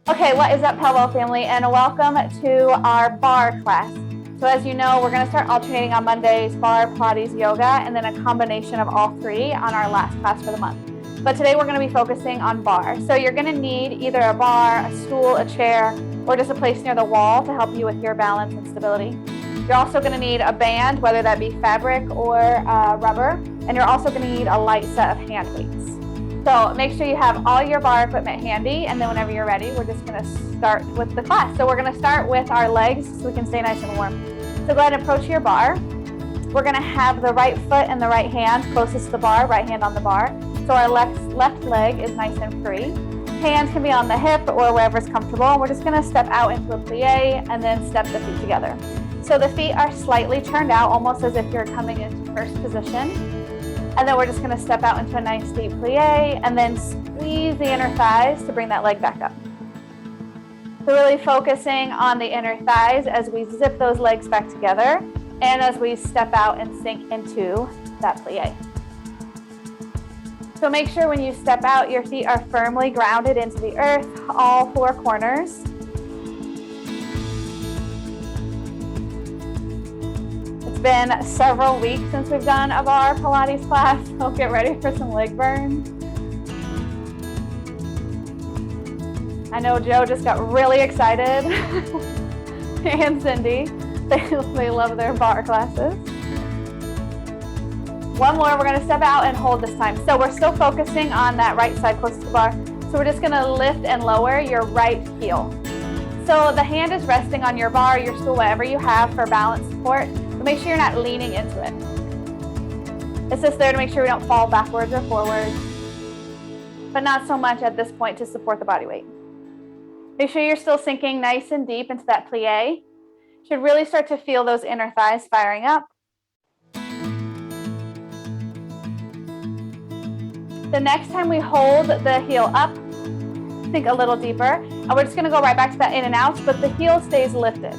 Okay, what is up, PELWELL family, and welcome to our barre class. So as you know, we're going to start alternating on Mondays, barre, Pilates, yoga, and then a combination of all three on our last class for the month. But today we're going to be focusing on barre. So you're going to need either a bar, a stool, a chair, or just a place near the wall to help you with your balance and stability. You're also going to need a band, whether that be fabric or rubber, and you're also going to need a light set of hand weights. So make sure you have all your barre equipment handy, and then whenever you're ready, we're just going to start with the class. So we're going to start with our legs so we can stay nice and warm. So go ahead and approach your barre. We're going to have the right foot and the right hand closest to the barre, right hand on the barre. So our left leg is nice and free. Hands can be on the hip or wherever's comfortable. And we're just going to step out into a plie and then step the feet together. So the feet are slightly turned out, almost as if you're coming into first position. And then we're just going to step out into a nice deep plie and then squeeze the inner thighs to bring that leg back up. So really focusing on the inner thighs as we zip those legs back together and as we step out and sink into that plie. So make sure when you step out, your feet are firmly grounded into the earth, all four corners. Been several weeks since we've done a barre Pilates class, so get ready for some leg burns. I know Joe just got really excited, and Cindy, they love their barre classes. One more, we're gonna step out and hold this time. So we're still focusing on that right side closest to the bar. So we're just gonna lift and lower your right heel. So the hand is resting on your bar, your stool, whatever you have for balance support. Make sure you're not leaning into it. It's just there to make sure we don't fall backwards or forwards, but not so much at this point to support the body weight. Make sure you're still sinking nice and deep into that plie. Should really start to feel those inner thighs firing up. The next time we hold the heel up, sink a little deeper, and we're just gonna go right back to that in and out, but the heel stays lifted.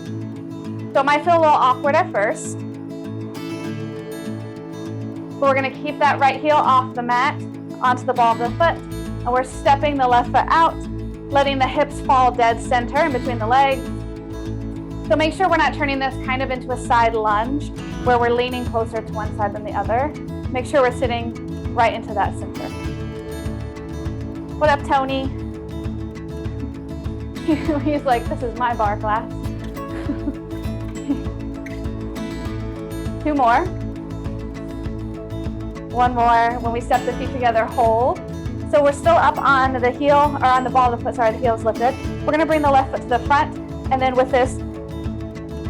So it might feel a little awkward at first, but we're going to keep that right heel off the mat onto the ball of the foot, and we're stepping the left foot out, letting the hips fall dead center in between the legs. So make sure we're not turning this kind of into a side lunge where we're leaning closer to one side than the other. Make sure we're sitting right into that center. What up, Tony? He's like, this is my barre class. Two more. One more. When we step the feet together, hold. So we're still up on the heel, or on the ball of the foot, sorry, the heel is lifted. We're gonna bring the left foot to the front, and then with this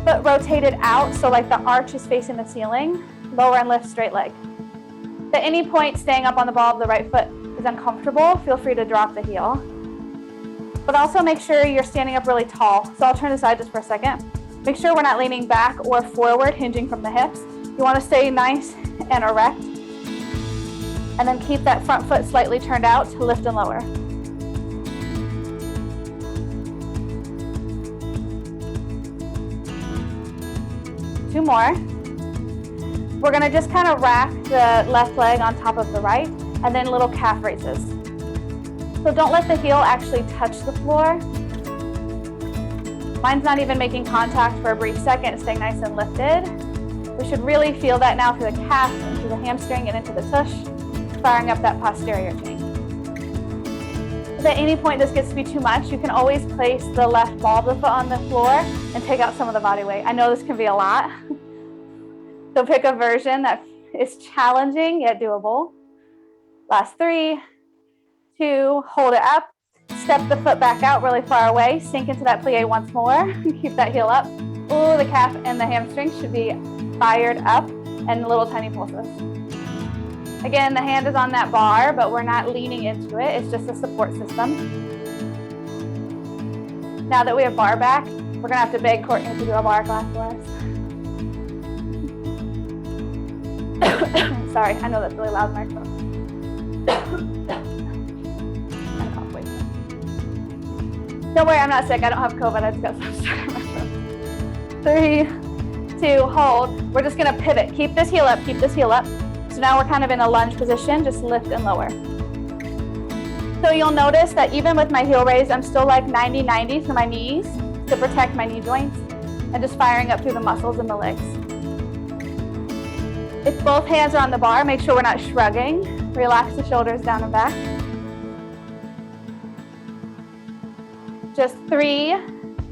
foot rotated out, so like the arch is facing the ceiling, lower and lift straight leg. If at any point staying up on the ball of the right foot is uncomfortable, feel free to drop the heel. But also make sure you're standing up really tall. So I'll turn aside just for a second. Make sure we're not leaning back or forward, hinging from the hips. You want to stay nice and erect. And then keep that front foot slightly turned out to lift and lower. Two more. We're going to just kind of rack the left leg on top of the right, and then little calf raises. So don't let the heel actually touch the floor. Mine's not even making contact for a brief second, it's staying nice and lifted. We should really feel that now through the calf, into the hamstring, and into the tush, firing up that posterior chain. If at any point this gets to be too much, you can always place the left ball of the foot on the floor and take out some of the body weight. I know this can be a lot. So pick a version that is challenging yet doable. Last 3, 2, hold it up. Step the foot back out really far away. Sink into that plie once more. Keep that heel up. Ooh, the calf and the hamstring should be fired up and little tiny pulses. Again, the hand is on that bar, but we're not leaning into it. It's just a support system. Now that we have barre back, we're gonna have to beg Courtney to do a barre class for us. Sorry, I know that's really loud in my throat. Don't worry, I'm not sick. I don't have COVID. I just got some stuff in my throat. 3, 2, hold. We're just gonna pivot. Keep this heel up, keep this heel up. So now we're kind of in a lunge position, just lift and lower. So you'll notice that even with my heel raise, I'm still like 90-90 through my knees to protect my knee joints and just firing up through the muscles in the legs. If both hands are on the bar, make sure we're not shrugging. Relax the shoulders down and back. Just 3,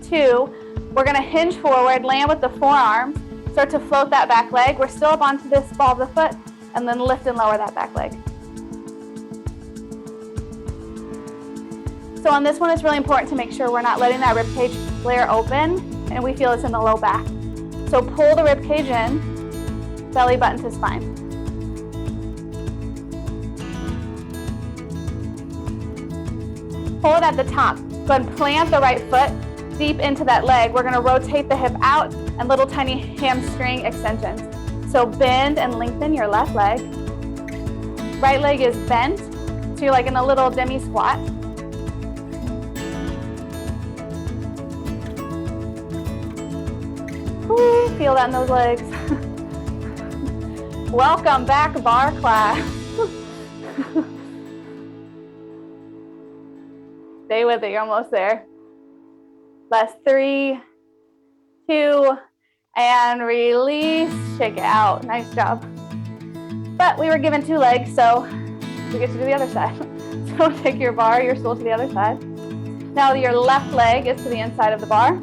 2. We're gonna hinge forward, land with the forearms, start to float that back leg. We're still up onto this ball of the foot, and then lift and lower that back leg. So on this one, it's really important to make sure we're not letting that rib cage flare open and we feel it's in the low back. So pull the rib cage in, belly button to spine. Pull it at the top. Go ahead and plant the right foot deep into that leg. We're gonna rotate the hip out and little tiny hamstring extensions. So bend and lengthen your left leg. Right leg is bent, so you're like in a little demi squat. Ooh, feel that in those legs. Welcome back, bar class. Stay with it, you're almost there. Last 3, 2, and release, shake it out. Nice job. But we were given 2 legs, so we get to do the other side. So take your bar, your stool to the other side. Now your left leg is to the inside of the bar.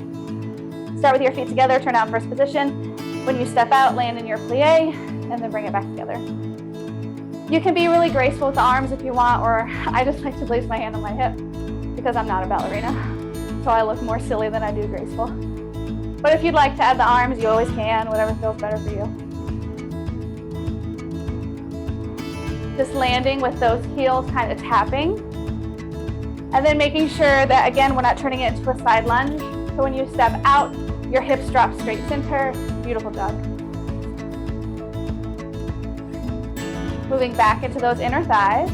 Start with your feet together, turn out first position. When you step out, land in your plie, and then bring it back together. You can be really graceful with the arms if you want, or I just like to place my hand on my hip because I'm not a ballerina. So I look more silly than I do graceful. But if you'd like to add the arms, you always can, whatever feels better for you. Just landing with those heels kind of tapping. And then making sure that, again, we're not turning it into a side lunge. So when you step out, your hips drop straight center. Beautiful job. Moving back into those inner thighs.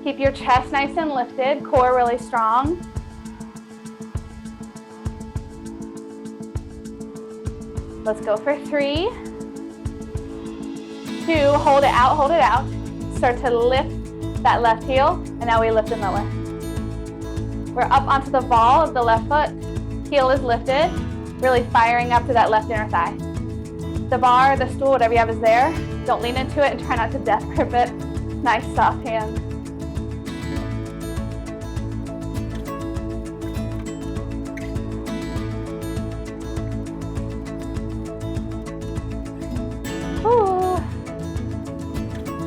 Keep your chest nice and lifted, core really strong. Let's go for 3, 2, hold it out, hold it out. Start to lift that left heel, and now we lift and lower. We're up onto the ball of the left foot, heel is lifted, really firing up to that left inner thigh. The bar, the stool, whatever you have is there. Don't lean into it and try not to death grip it. Nice soft hands.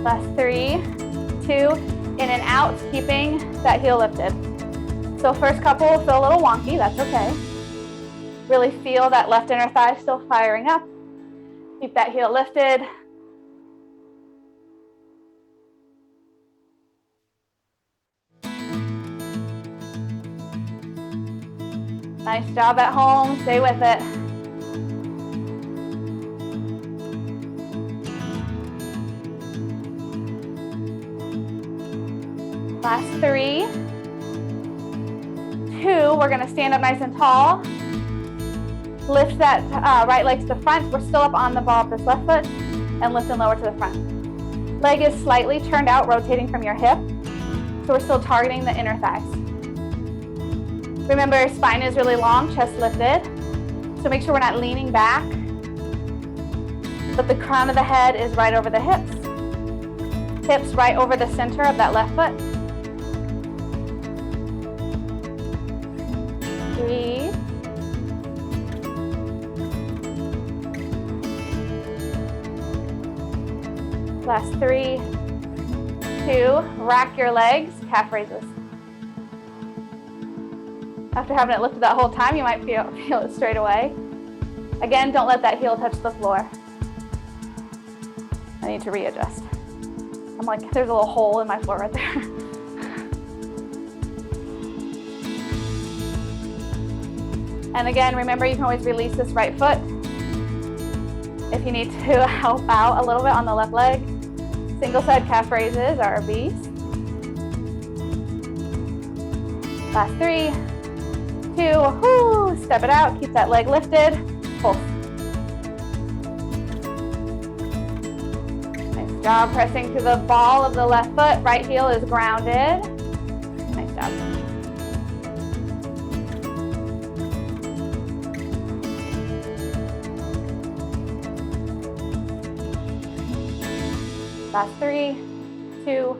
Last 3, 2, in and out, keeping that heel lifted. So first couple will feel a little wonky, that's okay. Really feel that left inner thigh still firing up. Keep that heel lifted. Nice job at home, stay with it. Last 3, 2, we're gonna stand up nice and tall. Lift that right leg to the front. We're still up on the ball of this left foot, and lift and lower to the front. Leg is slightly turned out, rotating from your hip. So we're still targeting the inner thighs. Remember, spine is really long, chest lifted. So make sure we're not leaning back, but the crown of the head is right over the hips. Hips right over the center of that left foot. 3, last 3, 2, rack your legs, calf raises. After having it lifted that whole time, you might feel it straight away. Again, don't let that heel touch the floor. I need to readjust. I'm like, there's a little hole in my floor right there. And again, remember, you can always release this right foot if you need to help out a little bit on the left leg. Single side calf raises are a beast. Last 3, 2, whoo, step it out, keep that leg lifted, pulse. Nice job pressing to the ball of the left foot, right heel is grounded. Nice job. Last 3, 2,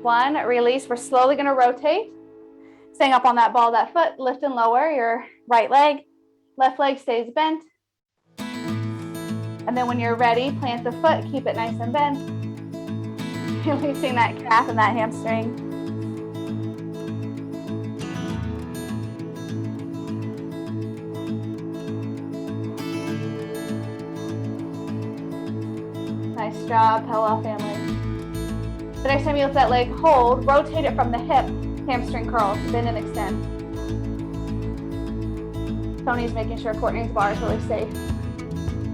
1, release. We're slowly going to rotate. Staying up on that ball, that foot, lift and lower your right leg. Left leg stays bent. And then when you're ready, plant the foot, keep it nice and bent. Releasing that calf and that hamstring. Nice job, PELWELL family. The next time you lift that leg, hold, rotate it from the hip, hamstring curls, bend and extend. Tony's making sure Courtney's bar is really safe.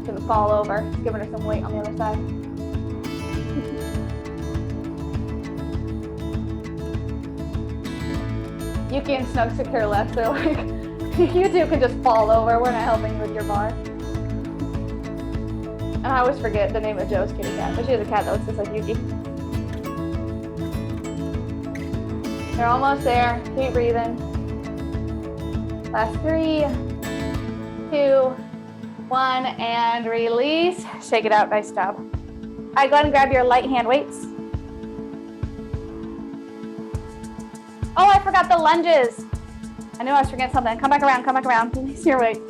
Doesn't fall over. Just giving her some weight on the other side. Yuki and Snug secure left, so like you two can just fall over. We're not helping you with your bar. And I always forget the name of Joe's kitty cat, but she has a cat that looks just like Yuki. You're almost there. Keep breathing. Last 3, 2, 1, and release. Shake it out. Nice job. All right, go ahead and grab your light hand weights. Oh, I forgot the lunges. I knew I was forgetting something. Come back around. Come back around. Release your weight.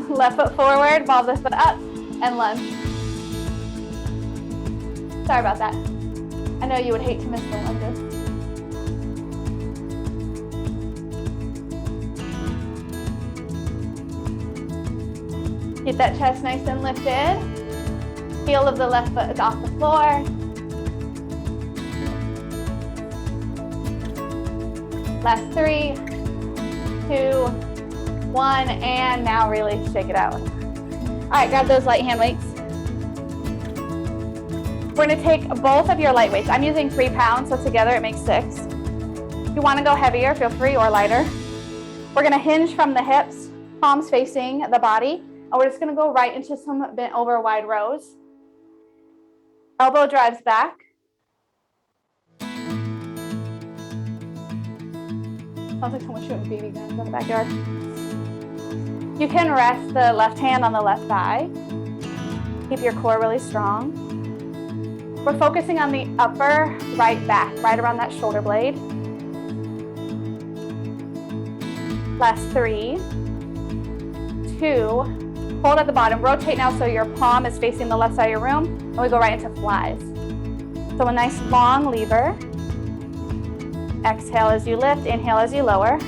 Left foot forward. Ball the foot up and lunge. Sorry about that. I know you would hate to miss the lunges. Keep that chest nice and lifted. Heel of the left foot is off the floor. Last 3, 2, 1, and now really shake it out. All right, grab those light hand weights. We're gonna take both of your light weights. I'm using 3 pounds, so together it makes 6. If you wanna go heavier, feel free, or lighter. We're gonna hinge from the hips, palms facing the body. And we're just going to go right into some bent over wide rows. Elbow drives back. Sounds like someone shooting BB guns in the backyard. You can rest the left hand on the left thigh. Keep your core really strong. We're focusing on the upper right back, right around that shoulder blade. Last 3, 2, hold at the bottom, rotate now so your palm is facing the left side of your room, and we go right into flies. So a nice long lever. Exhale as you lift, inhale as you lower.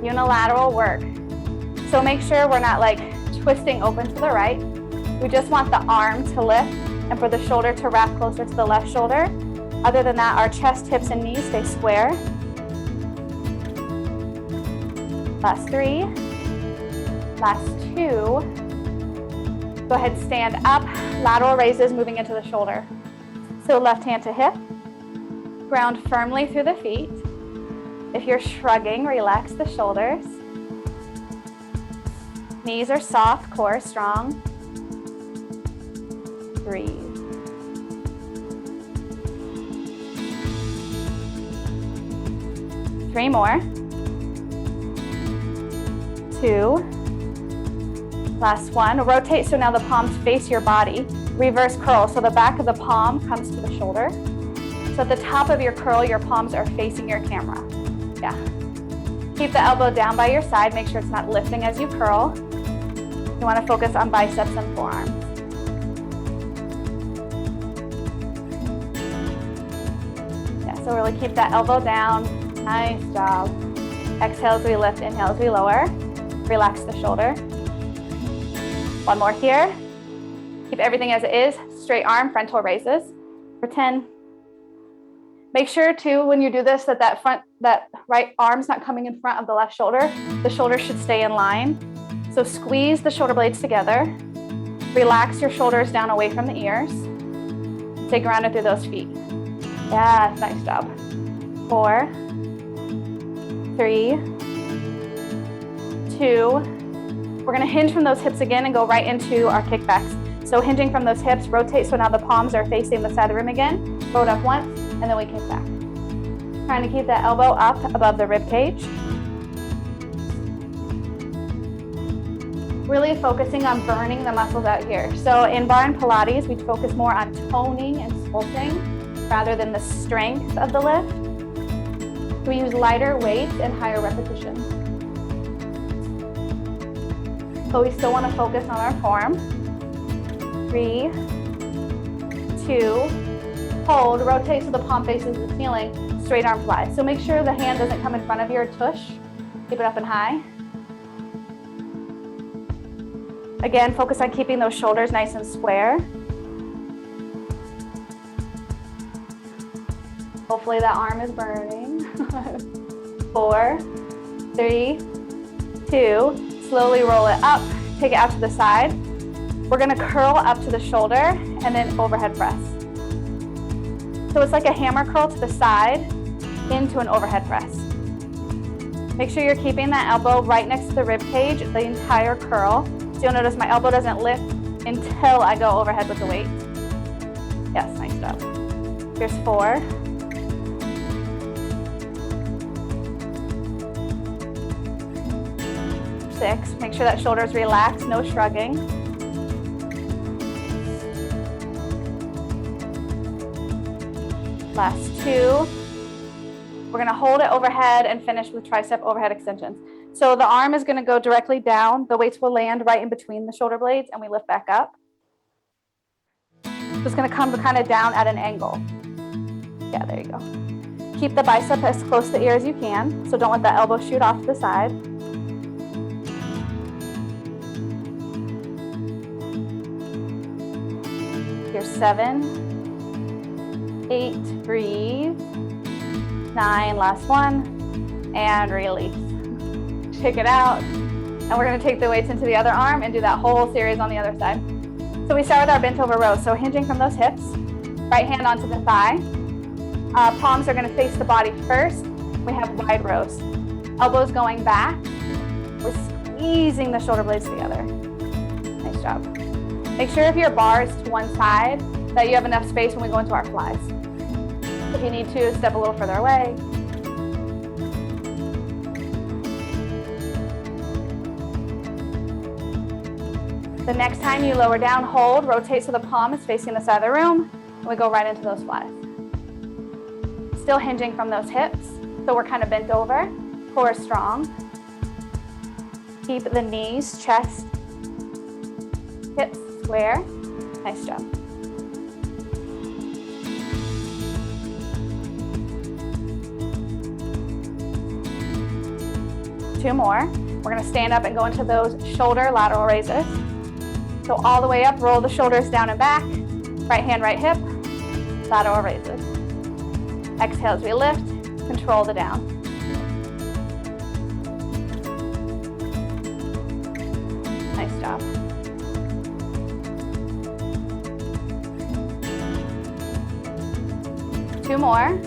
Unilateral work. So make sure we're not like twisting open to the right. We just want the arm to lift and for the shoulder to wrap closer to the left shoulder. Other than that, our chest, hips, and knees stay square. Last 3. Last 2. Go ahead, stand up. Lateral raises, moving into the shoulder. So left hand to hip. Ground firmly through the feet. If you're shrugging, relax the shoulders. Knees are soft, core strong. Breathe. Three more. 2. Last 1. Rotate so now the palms face your body. Reverse curl so the back of the palm comes to the shoulder. So at the top of your curl, your palms are facing your camera. Yeah. Keep the elbow down by your side. Make sure it's not lifting as you curl. You want to focus on biceps and forearms. Yeah, so really keep that elbow down. Nice job. Exhale as we lift, inhale as we lower. Relax the shoulder. 1 more here. Keep everything as it is. Straight arm, frontal raises for 10. Make sure too, when you do this, that right arm's not coming in front of the left shoulder. The shoulder should stay in line. So squeeze the shoulder blades together. Relax your shoulders down away from the ears. Stay grounded through those feet. Yeah, nice job. 4, 3, 2. We're gonna hinge from those hips again and go right into our kickbacks. So hinging from those hips, rotate so now the palms are facing the side of the room again. Roll it up once, and then we kick back. Trying to keep that elbow up above the rib cage. Really focusing on burning the muscles out here. So in Barre and Pilates, we focus more on toning and sculpting rather than the strength of the lift. We use lighter weights and higher repetitions. But we still want to focus on our form. 3, 2, hold, rotate so the palm faces the ceiling, straight arm fly. So make sure the hand doesn't come in front of your tush. Keep it up and high. Again, focus on keeping those shoulders nice and square. Hopefully that arm is burning. 4, 3, 2, slowly roll it up, take it out to the side. We're gonna curl up to the shoulder and then overhead press. So it's like a hammer curl to the side into an overhead press. Make sure you're keeping that elbow right next to the rib cage, the entire curl. So you'll notice my elbow doesn't lift until I go overhead with the weight. Yes, nice job. Here's 4. 6. Make sure that shoulder's relaxed, no shrugging. Last 2. We're gonna hold it overhead and finish with tricep overhead extensions. So the arm is gonna go directly down. The weights will land right in between the shoulder blades and we lift back up. It's gonna come kind of down at an angle. Yeah, there you go. Keep the bicep as close to the ear as you can. So don't let that elbow shoot off to the side. Here's 7, 8, breathe. 9, last one, and release. Shake it out. And we're gonna take the weights into the other arm and do that whole series on the other side. So we start with our bent over row. So hinging from those hips, right hand onto the thigh. Palms are gonna face the body first. We have wide rows. Elbows going back. We're squeezing the shoulder blades together. Nice job. Make sure if your bar is to one side, that you have enough space when we go into our flies. If you need to, step a little further away. The next time you lower down, hold, rotate so the palm is facing the side of the room, and we go right into those flies. Still hinging from those hips, so we're kind of bent over, core strong. Keep the knees, chest, hips square. Nice job. Two more. We're gonna stand up and go into those shoulder lateral raises. So all the way up, roll the shoulders down and back. Right hand, right hip, lateral raises. Exhale as we lift, control the down. Nice job. Two more.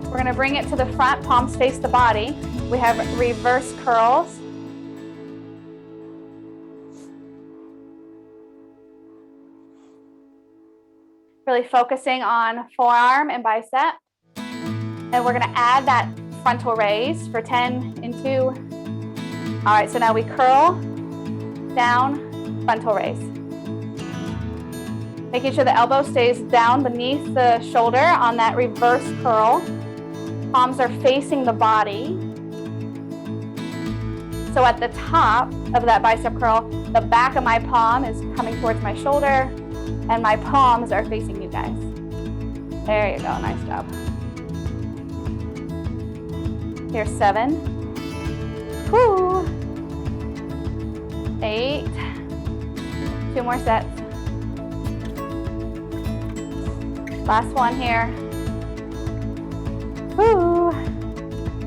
We're gonna bring it to the front, palms face the body. We have reverse curls. Really focusing on forearm and bicep. And we're gonna add that frontal raise for 10 in 2. All right, so now we curl, down, frontal raise. Making sure the elbow stays down beneath the shoulder on that reverse curl. Palms are facing the body. So at the top of that bicep curl, the back of my palm is coming towards my shoulder and my palms are facing you guys. There you go, nice job. Here's 7. Woo. 8. 2 more sets. Last one here. Woo.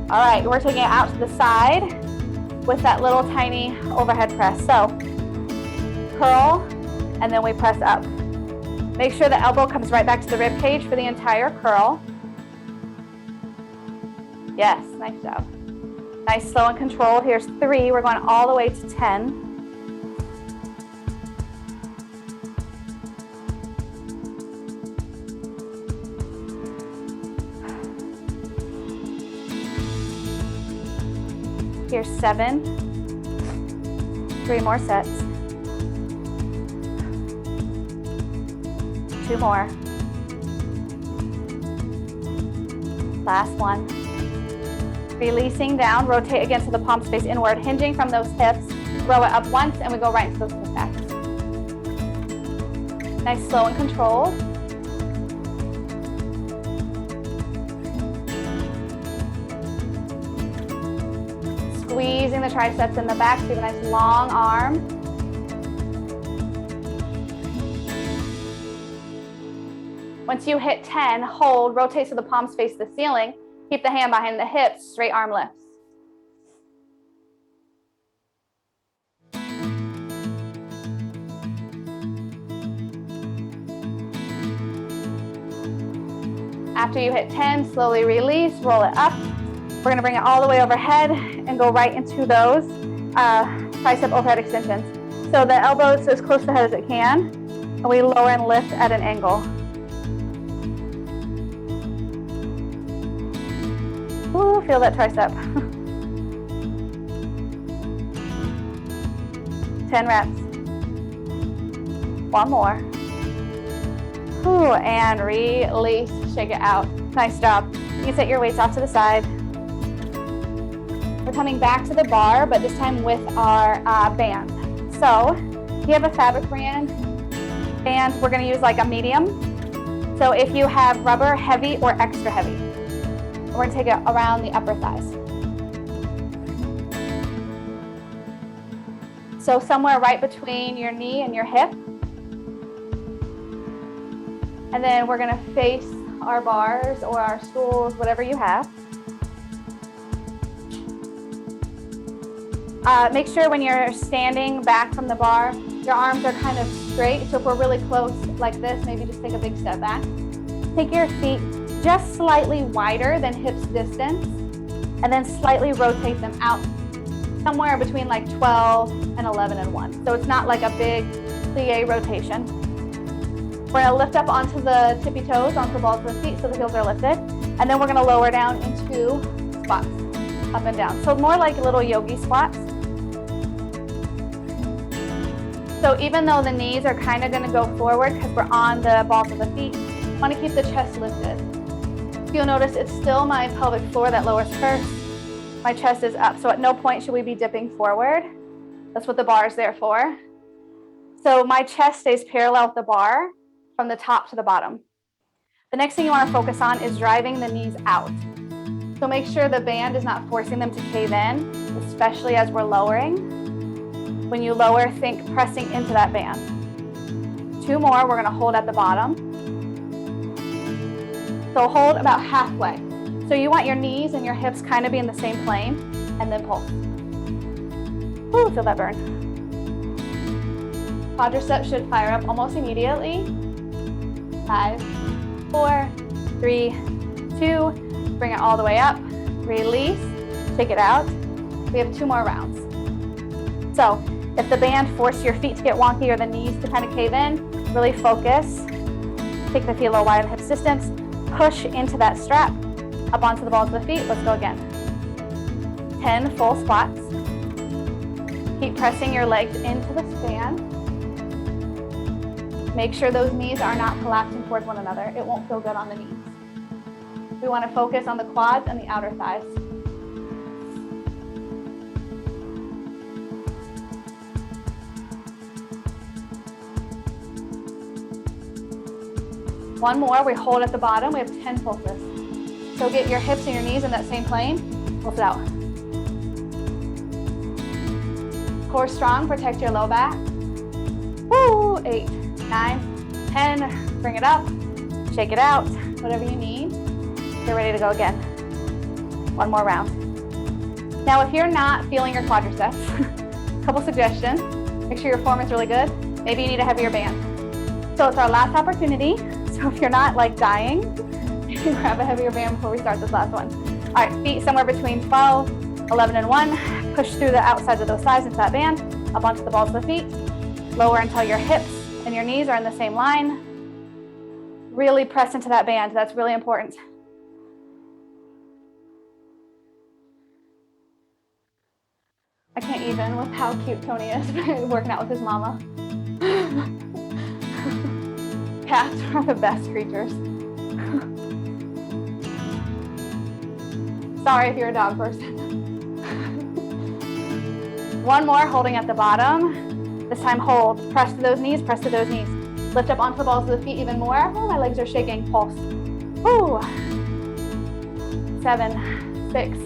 All right, we're taking it out to the side with that little tiny overhead press. So curl, and then we press up. Make sure the elbow comes right back to the rib cage for the entire curl. Yes, nice job. Nice, slow and controlled. Here's 3. We're going all the way to 10. Here's 7. 3 more sets. 2 more. Last one. Releasing down, rotate again to the palms face inward, hinging from those hips. Row it up once and we go right into those hip backs. Nice, slow and controlled. Squeezing the triceps in the back, so you have a nice long arm. Once you hit 10, hold, rotate so the palms face the ceiling. Keep the hand behind the hips, straight arm lifts. After you hit 10, slowly release, roll it up. We're gonna bring it all the way overhead and go right into those tricep overhead extensions. So the elbows as close to the head as it can, and we lower and lift at an angle. Ooh, feel that tricep. 10 reps. 1 more. Ooh, and release, shake it out. Nice job. You can set your weights off to the side. We're coming back to the bar, but this time with our band. So if you have a fabric band, we're gonna use like a medium. So if you have rubber, heavy or extra heavy, we're gonna take it around the upper thighs. So somewhere right between your knee and your hip. And then we're gonna face our bars or our stools, whatever you have. Make sure when you're standing back from the bar, your arms are kind of straight. So if we're really close like this, maybe just take a big step back. Take your feet just slightly wider than hips distance, and then slightly rotate them out somewhere between like 12 and 11 and 1. So it's not like a big plie rotation. We're gonna lift up onto the tippy toes, onto the balls of the feet so the heels are lifted. And then we're gonna lower down into squats, up and down. So more like little yogi squats. So even though the knees are kind of gonna go forward because we're on the balls of the feet, I wanna keep the chest lifted. You'll notice it's still my pelvic floor that lowers first. My chest is up, so at no point should we be dipping forward. That's what the bar is there for. So my chest stays parallel with the bar from the top to the bottom. The next thing you want to focus on is driving the knees out. So make sure the band is not forcing them to cave in, especially as we're lowering. When you lower, think pressing into that band. 2 more, we're gonna hold at the bottom. So hold about halfway. So you want your knees and your hips kind of be in the same plane, and then pulse. Ooh, feel that burn. Quadriceps should fire up almost immediately. 5, 4, 3, 2, bring it all the way up, release, shake it out. We have 2 more rounds. So if the band forced your feet to get wonky or the knees to kind of cave in, really focus. Take the feet a little wide in hips distance, push into that strap, up onto the balls of the feet. Let's go again. 10 full squats. Keep pressing your legs into the span. Make sure those knees are not collapsing towards one another. It won't feel good on the knees. We want to focus on the quads and the outer thighs. One more, we hold at the bottom. We have 10 pulses. So get your hips and your knees in that same plane. Pulse it out. Core strong, protect your low back. Woo, 8, 9, 10, bring it up, shake it out, whatever you need. Get ready to go again. 1 more round. Now, if you're not feeling your quadriceps, a couple suggestions. Make sure your form is really good. Maybe you need a heavier band. So it's our last opportunity. So if you're not like dying, you can grab a heavier band before we start this last one. All right, feet somewhere between 12, 11, and 1. Push through the outsides of those thighs into that band, up onto the balls of the feet. Lower until your hips and your knees are in the same line. Really press into that band. That's really important. I can't even with how cute Tony is working out with his mama. Cats are the best creatures. Sorry if you're a dog person. One more, holding at the bottom. This time hold, press to those knees, press to those knees. Lift up onto the balls of the feet even more. Oh, my legs are shaking, pulse. Ooh. 7, 6,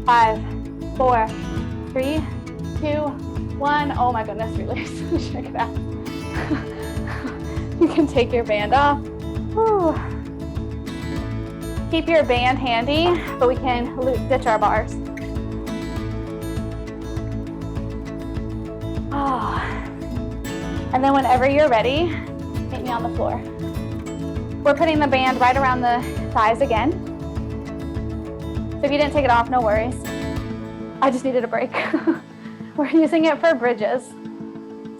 5, 4, 3, 2, 1. Oh my goodness, release, shake it out. You can take your band off. Ooh. Keep your band handy, but we can ditch our bars. Oh. And then whenever you're ready, meet me on the floor. We're putting the band right around the thighs again. So if you didn't take it off, no worries. I just needed a break. We're using it for bridges.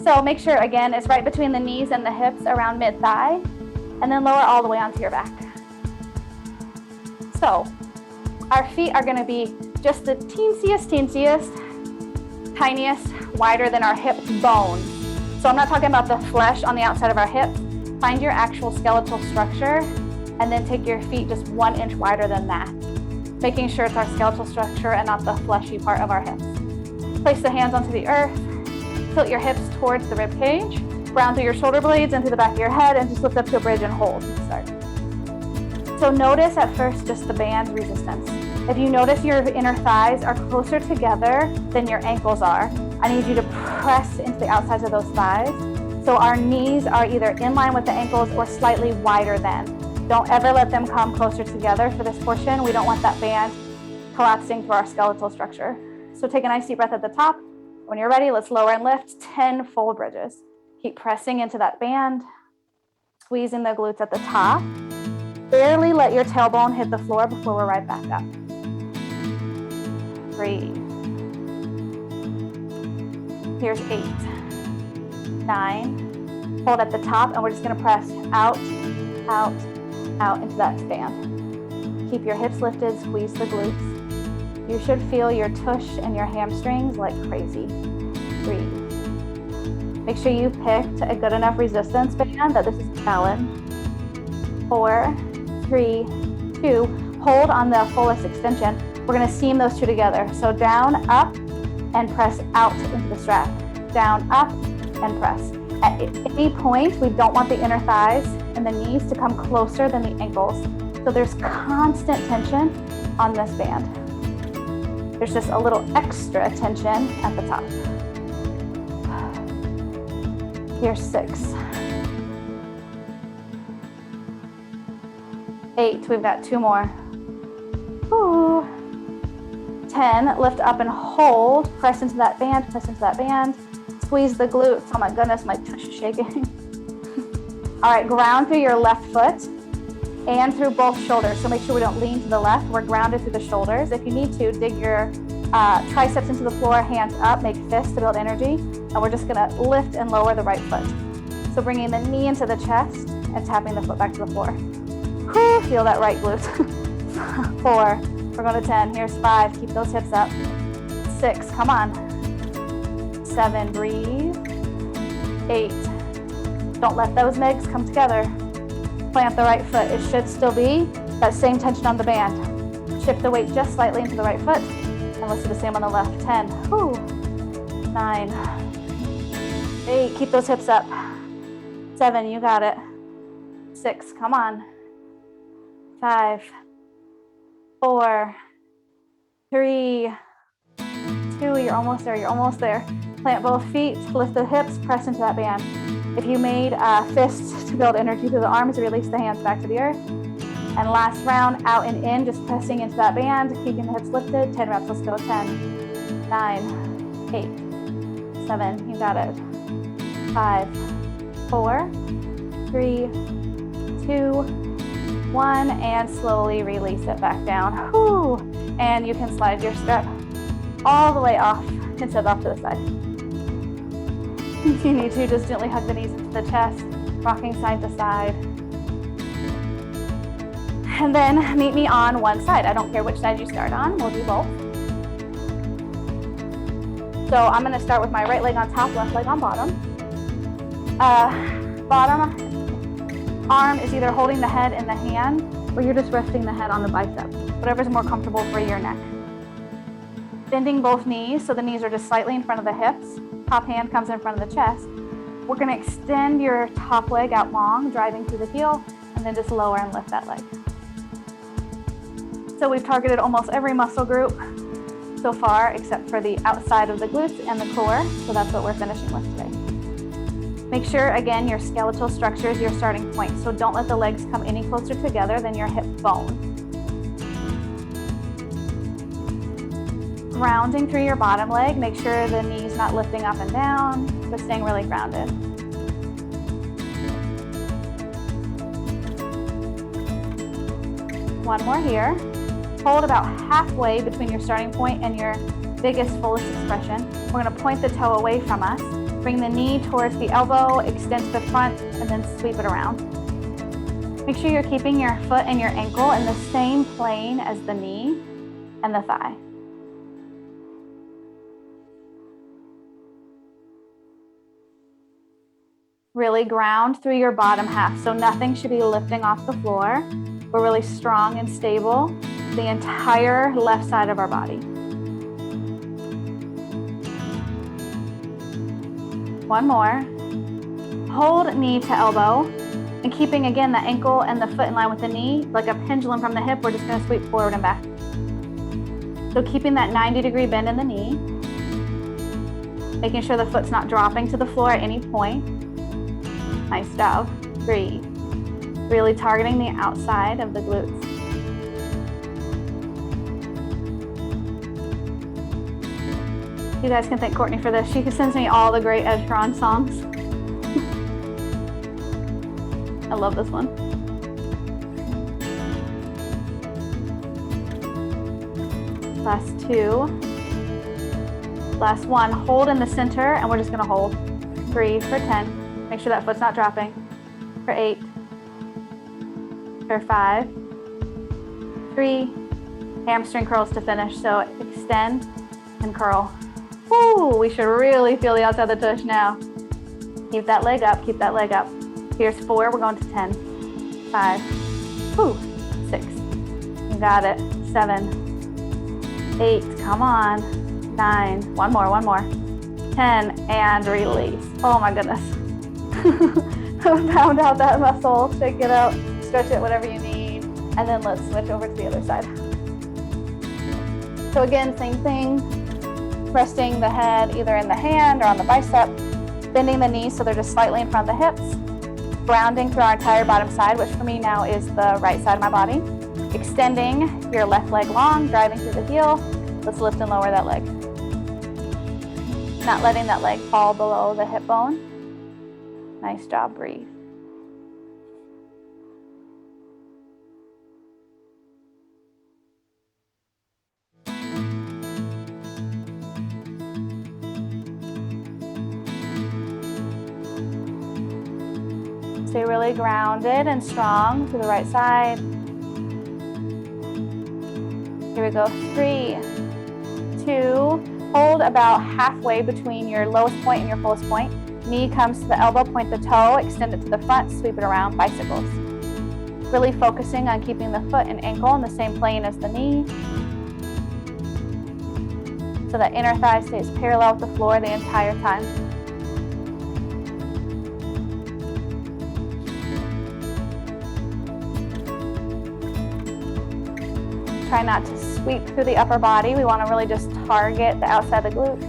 So make sure, again, it's right between the knees and the hips around mid-thigh, and then lower all the way onto your back. So our feet are gonna be just the teensiest, tiniest, wider than our hip bone. So I'm not talking about the flesh on the outside of our hips. Find your actual skeletal structure, and then take your feet just 1 inch wider than that, making sure it's our skeletal structure and not the fleshy part of our hips. Place the hands onto the earth. Tilt your hips towards the rib cage, round through your shoulder blades and through the back of your head, and just lift up to a bridge and hold. Start. So notice at first just the band resistance. If you notice your inner thighs are closer together than your ankles are, I need you to press into the outsides of those thighs. So our knees are either in line with the ankles or slightly wider than. Don't ever let them come closer together for this portion. We don't want that band collapsing through our skeletal structure. So take a nice deep breath at the top. When you're ready, let's lower and lift 10 full bridges. Keep pressing into that band, squeezing the glutes at the top. Barely let your tailbone hit the floor before we're right back up. Breathe. Here's 8, 9. Hold at the top, and we're just gonna press out, out, out into that band. Keep your hips lifted, squeeze the glutes. You should feel your tush and your hamstrings like crazy. Breathe. Make sure you picked a good enough resistance band that this is a challenge. 4, 3, 2. Hold on the fullest extension. We're gonna seam those two together. So down, up, and press out into the strap. Down, up, and press. At any point, we don't want the inner thighs and the knees to come closer than the ankles. So there's constant tension on this band. There's just a little extra tension at the top. Here's 6. 8, we've got 2 more. Ooh. 10, lift up and hold. Press into that band, press into that band. Squeeze the glutes. Oh my goodness, my tush is shaking. All right, ground through your left foot and through both shoulders. So make sure we don't lean to the left. We're grounded through the shoulders. If you need to, dig your triceps into the floor, hands up, make fists to build energy. And we're just gonna lift and lower the right foot. So bringing the knee into the chest and tapping the foot back to the floor. Whew, feel that right glute. 4, we're going to 10. Here's 5, keep those hips up. 6, come on. 7, breathe. 8, don't let those legs come together. Plant the right foot. It should still be that same tension on the band. Shift the weight just slightly into the right foot, and let's do the same on the left. 10, whew. 9, 8, keep those hips up. 7, you got it. 6, come on. 5, 4, 3, 2, you're almost there, you're almost there. Plant both feet, lift the hips, press into that band. If you made fists to build energy through the arms, release the hands back to the earth. And last round, out and in, just pressing into that band, keeping the hips lifted. 10 reps, let's go. 10, 9, 8, 7, you got it. 5, 4, 3, 2, 1, and slowly release it back down. Whew. And you can slide your strap all the way off and sit off to the side. If you need to, just gently hug the knees into the chest, rocking side to side. And then meet me on one side. I don't care which side you start on, we'll do both. So I'm gonna start with my right leg on top, left leg on bottom. Bottom arm is either holding the head in the hand or you're just resting the head on the bicep, whatever's more comfortable for your neck. Bending both knees, so the knees are just slightly in front of the hips. Top hand comes in front of the chest. We're gonna extend your top leg out long, driving through the heel, and then just lower and lift that leg. So we've targeted almost every muscle group so far, except for the outside of the glutes and the core, so that's what we're finishing with today. Make sure, again, your skeletal structure is your starting point, so don't let the legs come any closer together than your hip bone. Grounding through your bottom leg, make sure the knee's not lifting up and down, but staying really grounded. One more here. Hold about halfway between your starting point and your biggest, fullest expression. We're gonna point the toe away from us, bring the knee towards the elbow, extend to the front, and then sweep it around. Make sure you're keeping your foot and your ankle in the same plane as the knee and the thigh. Really ground through your bottom half, so nothing should be lifting off the floor. We're really strong and stable the entire left side of our body. One more. Hold knee to elbow, and keeping again the ankle and the foot in line with the knee, like a pendulum from the hip, we're just gonna sweep forward and back. So keeping that 90-degree bend in the knee, making sure the foot's not dropping to the floor at any point. Nice job. Breathe. Really targeting the outside of the glutes. You guys can thank Courtney for this. She sends me all the great Edgeron songs. I love this one. Last two. Last one. Hold in the center, and we're just gonna hold. 3 for 10. Make sure that foot's not dropping. For 8. For 5. 3. Hamstring curls to finish. So extend and curl. Woo, we should really feel the outside of the tush now. Keep that leg up, keep that leg up. Here's 4, we're going to 10. 5, woo, 6. You got it. 7, 8, come on. 9, one more. 10, and release. Oh my goodness. Pound out that muscle, shake it out, stretch it, whatever you need. And then let's switch over to the other side. So again, same thing. Resting the head either in the hand or on the bicep, bending the knees so they're just slightly in front of the hips, grounding through our entire bottom side, which for me now is the right side of my body, extending your left leg long, driving through the heel. Let's lift and lower that leg. Not letting that leg fall below the hip bone. Nice job, breathe. Stay really grounded and strong to the right side. Here we go. 3, 2. Hold about halfway between your lowest point and your fullest point. Knee comes to the elbow, point the toe, extend it to the front, sweep it around, bicycles. Really focusing on keeping the foot and ankle in the same plane as the knee. So that inner thigh stays parallel with the floor the entire time. Try not to sweep through the upper body. We want to really just target the outside of the glute.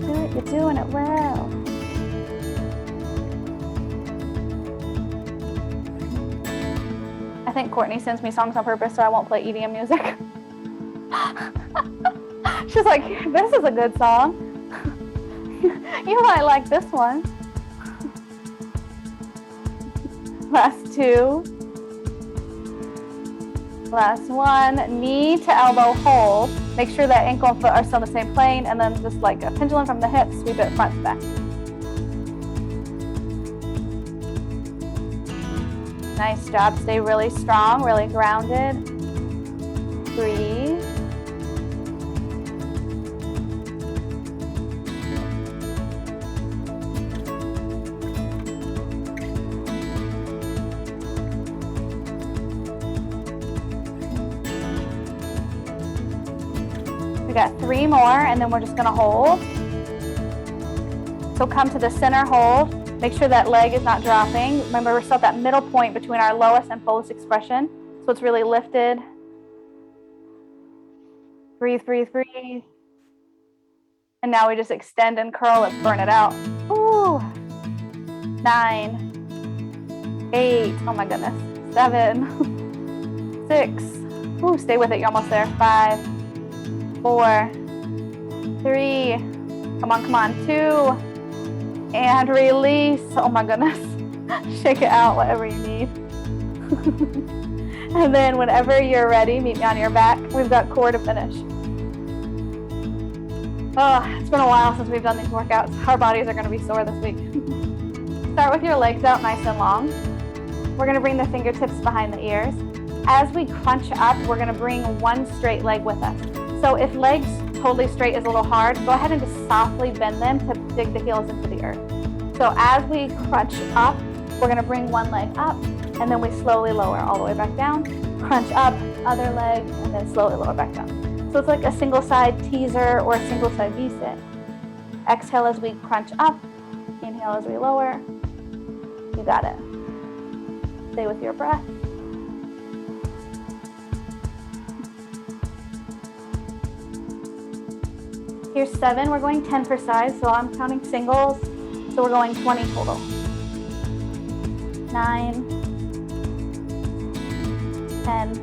Do it, you're doing it well. I think Courtney sends me songs on purpose so I won't play EDM music. She's like, this is a good song. You might like this one. Last two. Last one. Knee to elbow hold. Make sure that ankle and foot are still in the same plane, and then just like a pendulum from the hips, sweep it front to back. Nice job. Stay really strong, really grounded. Breathe. We got 3 more, and then we're just gonna hold. So come to the center hold. Make sure that leg is not dropping. Remember, we're still at that middle point between our lowest and fullest expression. So it's really lifted. Breathe, breathe, breathe. And now we just extend and curl. Let's burn it out. Ooh. 9, 8, oh my goodness. 7, 6. Ooh, stay with it, you're almost there. 5, 4, 3. Come on, come on. 2. And release. Oh my goodness. Shake it out, whatever you need. And then whenever you're ready, meet me on your back. We've got core to finish. Oh, it's been a while since we've done these workouts. Our bodies are going to be sore this week. Start with your legs out nice and long. We're going to bring the fingertips behind the ears. As we crunch up, we're going to bring one straight leg with us. So if legs totally straight is a little hard, go ahead and just softly bend them to dig the heels into the earth. So as we crunch up, we're going to bring one leg up, and then we slowly lower all the way back down. Crunch up, other leg, and then slowly lower back down. So it's like a single side teaser or a single side V-sit. Exhale as we crunch up, inhale as we lower. You got it. Stay with your breath. Here's 7, we're going 10 for size, so I'm counting singles, so we're going 20 total. 9, 10.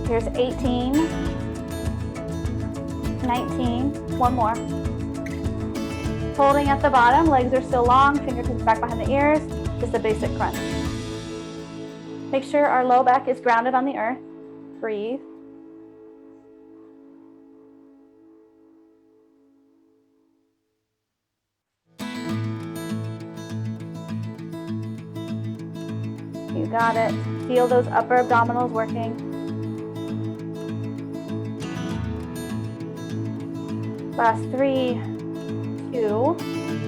Here's 18, 19, one more. Holding at the bottom, legs are still long, fingertips back behind the ears, just a basic crunch. Make sure our low back is grounded on the earth. Breathe. You got it. Feel those upper abdominals working. Last 3, 2,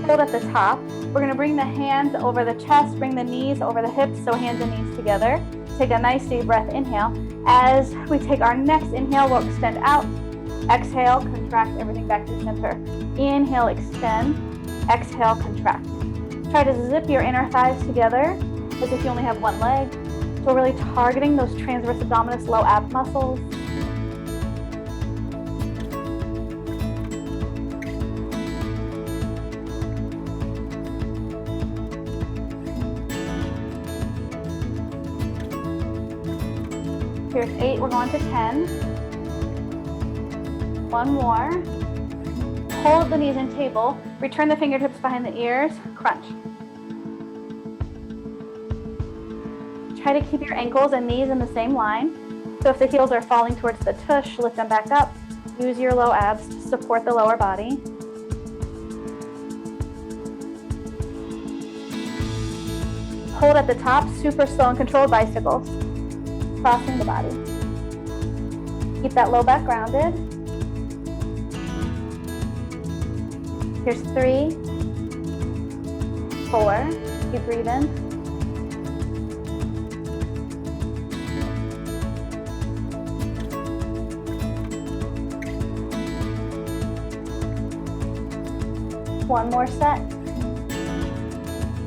hold at the top. We're going to bring the hands over the chest, bring the knees over the hips, so hands and knees together. Take a nice deep breath, inhale. As we take our next inhale, we'll extend out. Exhale, contract everything back to center. Inhale, extend. Exhale, contract. Try to zip your inner thighs together as if you only have one leg. So we're really targeting those transverse abdominis, low ab muscles. Here's 8, we're going to 10. One more. Hold the knees in table. Return the fingertips behind the ears. Crunch. Try to keep your ankles and knees in the same line. So if the heels are falling towards the tush, lift them back up. Use your low abs to support the lower body. Hold at the top, super slow and controlled bicycles. Crossing the body. Keep that low back grounded. Here's 3, 4, keep breathing. 1 more set.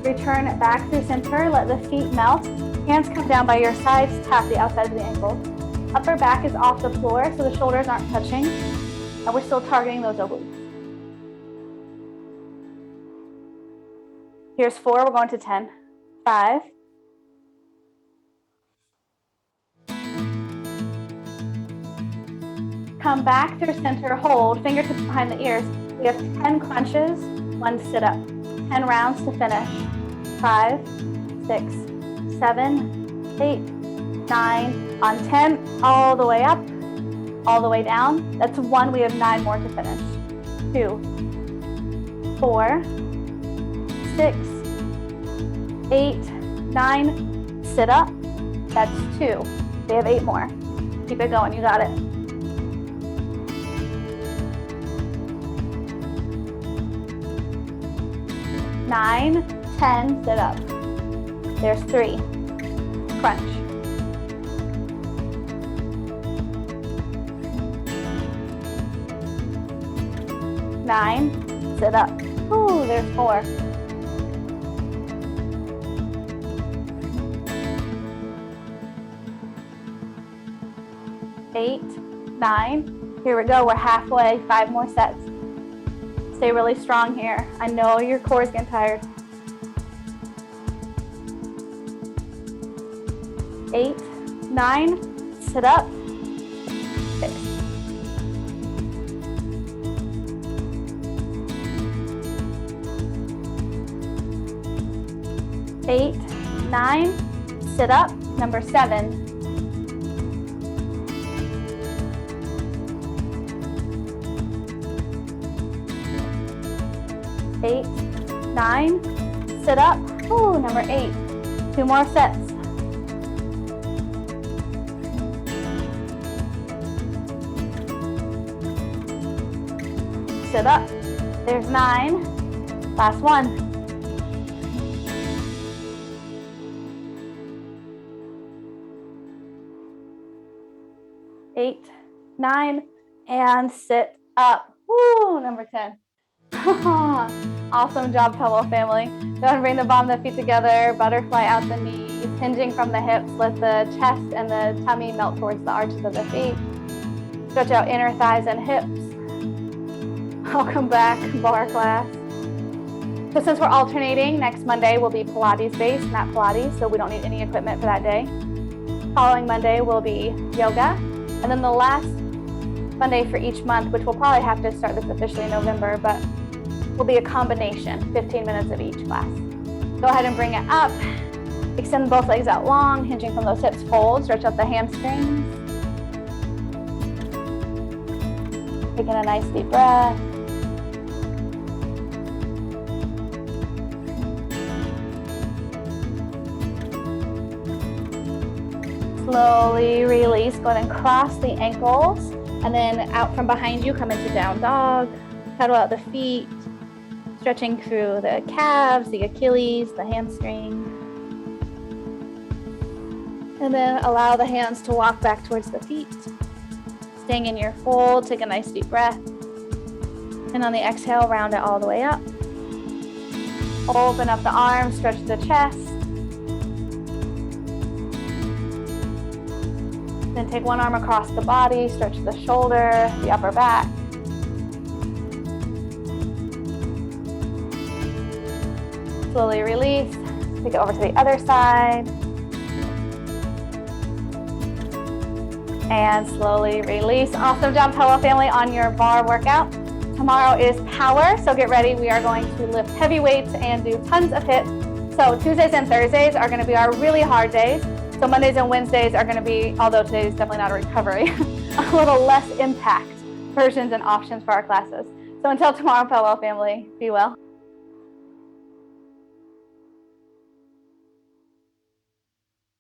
Return back through center, let the feet melt. Hands come down by your sides, tap the outside of the ankles. Upper back is off the floor, so the shoulders aren't touching. And we're still targeting those obliques. Here's 4, we're going to 10. 5. Come back through center, hold, fingertips behind the ears. We have 10 crunches, 1 sit-up. 10 rounds to finish. 5, 6, 7, 8, 9. On 10, all the way up, all the way down. That's 1, we have 9 more to finish. 2, 4, 6, 8, 9. Sit up, that's 2. We have 8 more. Keep it going, you got it. 9, 10, sit up. There's 3. Crunch. 9, sit up. Ooh, there's 4. 8, 9. Here we go, we're halfway, 5 more sets. Stay really strong here. I know your core is getting tired. 8, 9, sit up. 6. 8, 9, sit up. Number 7. 8, 9, sit up. Ooh, number 8. 2 more sets. Sit up. There's 9. Last one. 8, 9, and sit up. Woo, number 10. Awesome job, PELWELL family. Go ahead and bring the bottom of the feet together, butterfly out the knees, hinging from the hips. Let the chest and the tummy melt towards the arches of the feet. Stretch out inner thighs and hips. Welcome back, bar class. So since we're alternating, next Monday will be Pilates based, not Pilates, so we don't need any equipment for that day. Following Monday will be yoga. And then the last Monday for each month, which we'll probably have to start this officially in November, but will be a combination, 15 minutes of each class. Go ahead and bring it up. Extend both legs out long, hinging from those hips. Fold, stretch out the hamstrings. Taking a nice deep breath. Slowly release. Go ahead and cross the ankles. And then out from behind you, come into down dog. Pedal out the feet. Stretching through the calves, the Achilles, the hamstring. And then allow the hands to walk back towards the feet. Staying in your fold, take a nice deep breath. And on the exhale, round it all the way up. Open up the arms, stretch the chest. Then take one arm across the body, stretch the shoulder, the upper back. Slowly release. Take it over to the other side. And slowly release. Awesome job, PELWELL family, on your bar workout. Tomorrow is power, so get ready. We are going to lift heavy weights and do tons of hits. So Tuesdays and Thursdays are going to be our really hard days. So Mondays and Wednesdays are going to be, although today is definitely not a recovery, a little less impact versions and options for our classes. So until tomorrow, PELWELL family, be well.